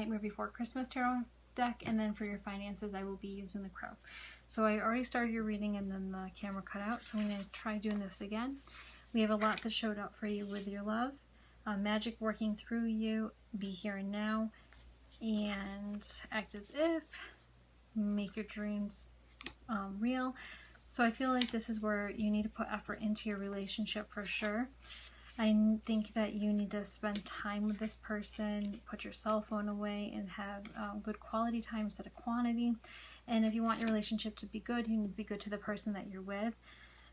Nightmare Before Christmas tarot deck, and then for your finances I will be using the Crow. So I already started your reading and then the camera cut out, so I'm going to try doing this again. We have a lot that showed up for you with your love, magic working through you, be here and now, and act as if, make your dreams real. So I feel like this is where you need to put effort into your relationship for sure. I think that you need to spend time with this person, put your cell phone away, and have good quality time instead of quantity. And if you want your relationship to be good, you need to be good to the person that you're with.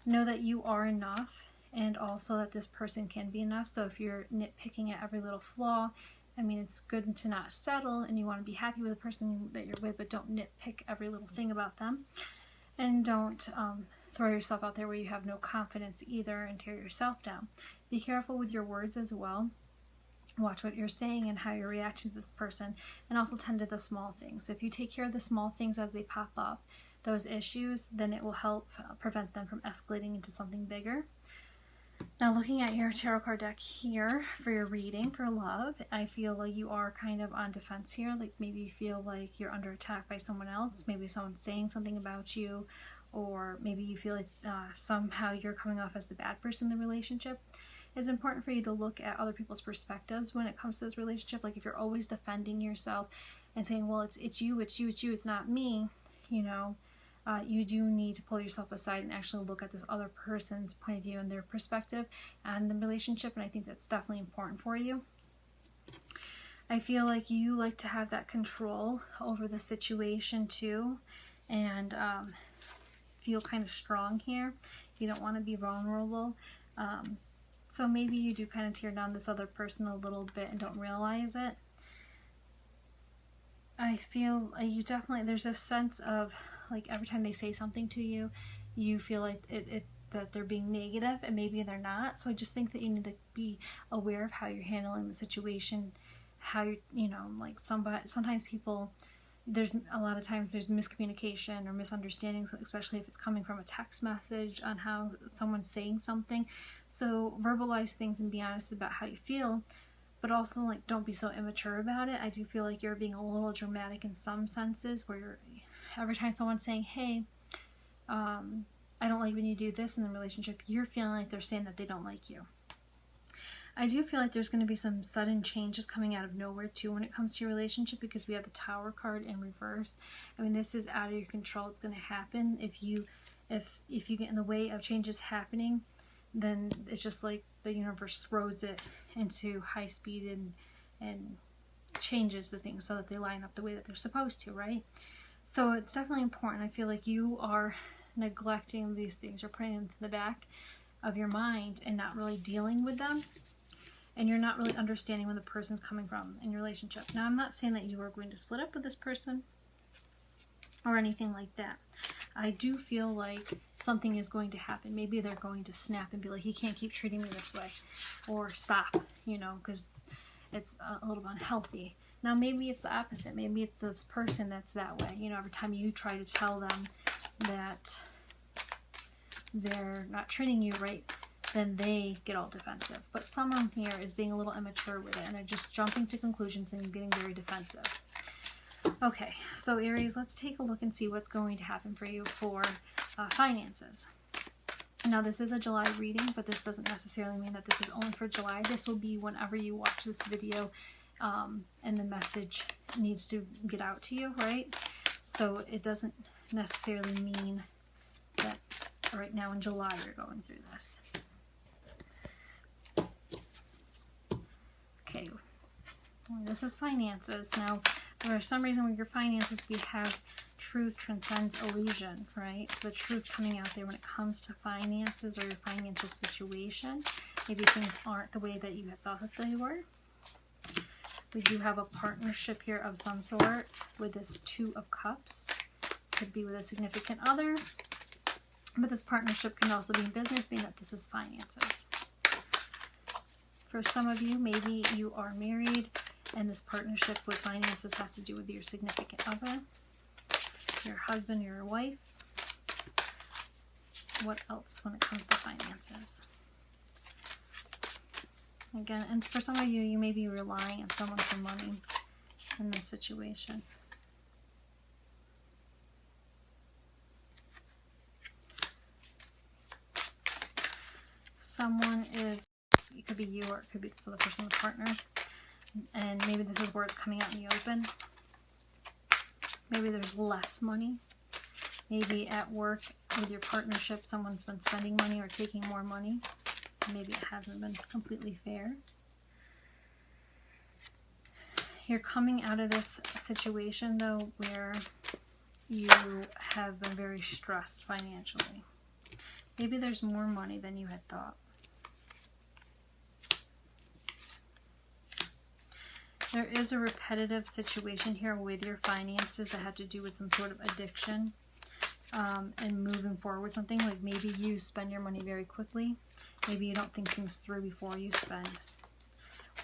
Know that you are enough, and also that this person can be enough. So if you're nitpicking at every little flaw, I mean, it's good to not settle, and you want to be happy with the person that you're with, but don't nitpick every little thing about them. And don't throw yourself out there where you have no confidence either and tear yourself down. Be careful with your words as well. Watch what you're saying and how you're reacting to this person, and also tend to the small things. If you take care of the small things as they pop up, those issues, then it will help prevent them from escalating into something bigger. Now, looking at your tarot card deck here for your reading for love, I feel like you are kind of on defense here. Like maybe you feel like you're under attack by someone else. Maybe someone's saying something about you, or maybe you feel like somehow you're coming off as the bad person in the relationship. It's important for you to look at other people's perspectives when it comes to this relationship. Like if you're always defending yourself and saying, well, it's you, it's not me, you know, you do need to pull yourself aside and actually look at this other person's point of view and their perspective and the relationship, and I think that's definitely important for you. I feel like you like to have that control over the situation too, and feel kind of strong here. You don't want to be vulnerable. So maybe you do kind of tear down this other person a little bit and don't realize it. I feel like you definitely, there's a sense of like every time they say something to you, you feel like that they're being negative, and maybe they're not. So I just think that you need to be aware of how you're handling the situation, how you know, like sometimes people, there's a lot of times there's miscommunication or misunderstandings, especially if it's coming from a text message on how someone's saying something. So verbalize things and be honest about how you feel, but also like don't be so immature about it. I do feel like you're being a little dramatic in some senses, where you're, every time someone's saying, hey, I don't like when you do this in the relationship, you're feeling like they're saying that they don't like you. I do feel like there's going to be some sudden changes coming out of nowhere too when it comes to your relationship, because we have the Tower card in reverse. I mean, this is out of your control. It's going to happen. If you get in the way of changes happening, then it's just like the universe throws it into high speed and changes the things so that they line up the way that they're supposed to, right? So it's definitely important. I feel like you are neglecting these things. You're putting them to the back of your mind and not really dealing with them. And you're not really understanding where the person's coming from in your relationship. Now, I'm not saying that you are going to split up with this person or anything like that. I do feel like something is going to happen. Maybe they're going to snap and be like, you can't keep treating me this way. Or stop, you know, because it's a little unhealthy. Now, maybe it's the opposite. Maybe it's this person that's that way. You know, every time you try to tell them that they're not treating you right, then they get all defensive. But someone here is being a little immature with it, and they're just jumping to conclusions and getting very defensive. Okay, so Aries, let's take a look and see what's going to happen for you for finances. Now, this is a July reading, but this doesn't necessarily mean that this is only for July. This will be whenever you watch this video and the message needs to get out to you, right? So it doesn't necessarily mean that right now in July you're going through this. Okay, this is finances. Now, for some reason with your finances, we have truth transcends illusion, right? So the truth coming out there when it comes to finances or your financial situation. Maybe things aren't the way that you had thought that they were. We do have a partnership here of some sort with this Two of Cups. Could be with a significant other. But this partnership can also be in business, being that this is finances. For some of you, maybe you are married and this partnership with finances has to do with your significant other, your husband, your wife. What else when it comes to finances? Again, and for some of you, you may be relying on someone for money. in this situation. Someone is, it could be you or it could be this other person, the partner, and maybe this is where it's coming out in the open. Maybe there's less money. Maybe at work with your partnership, someone's been spending money or taking more money. Maybe it hasn't been completely fair. You're coming out of this situation, though, where you have been very stressed financially. Maybe there's more money than you had thought. There is a repetitive situation here with your finances that have to do with some sort of addiction and moving forward with something. Like maybe you spend your money very quickly. Maybe you don't think things through before you spend.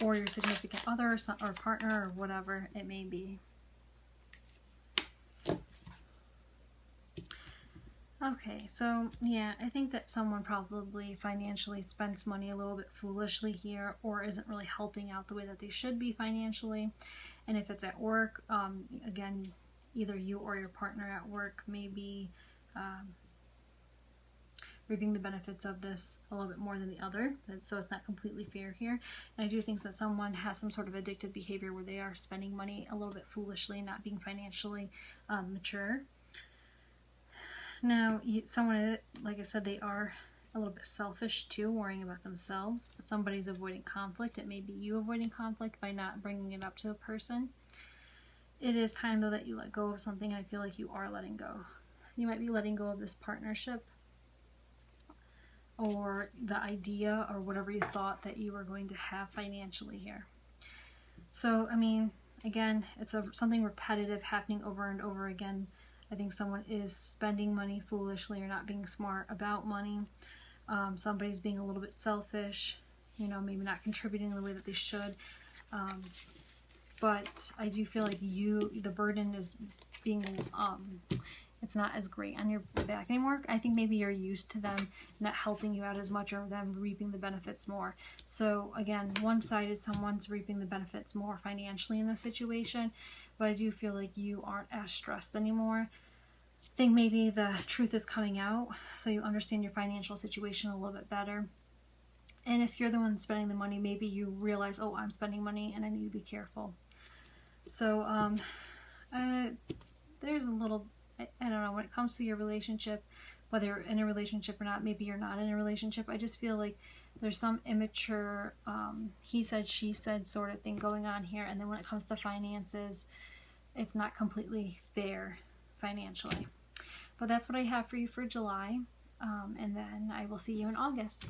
Or your significant other or partner or whatever it may be. Okay, so yeah, I think that someone probably financially spends money a little bit foolishly here, or isn't really helping out the way that they should be financially. And if it's at work, again, either you or your partner at work may be reaping the benefits of this a little bit more than the other, so it's not completely fair here. And I do think that someone has some sort of addictive behavior where they are spending money a little bit foolishly, not being financially mature. Now, someone, like I said, they are a little bit selfish too, worrying about themselves. But somebody's avoiding conflict. It may be you avoiding conflict by not bringing it up to a person. It is time, though, that you let go of something. I feel like you are letting go. You might be letting go of this partnership or the idea or whatever you thought that you were going to have financially here. So, I mean, again, it's something repetitive happening over and over again. I think someone is spending money foolishly or not being smart about money. Somebody's being a little bit selfish, maybe not contributing the way that they should. But I do feel like the burden is being, it's not as great on your back anymore. I think maybe you're used to them not helping you out as much or them reaping the benefits more. So again, one-sided, someone's reaping the benefits more financially in this situation, but I do feel like you aren't as stressed anymore. I think maybe the truth is coming out, so you understand your financial situation a little bit better. And if you're the one spending the money, maybe you realize, oh, I'm spending money and I need to be careful. So there's a little, I don't know, when it comes to your relationship, whether you're in a relationship or not, maybe you're not in a relationship, I just feel like there's some immature he said, she said sort of thing going on here. And then when it comes to finances, it's not completely fair financially. But that's what I have for you for July. And then I will see you in August.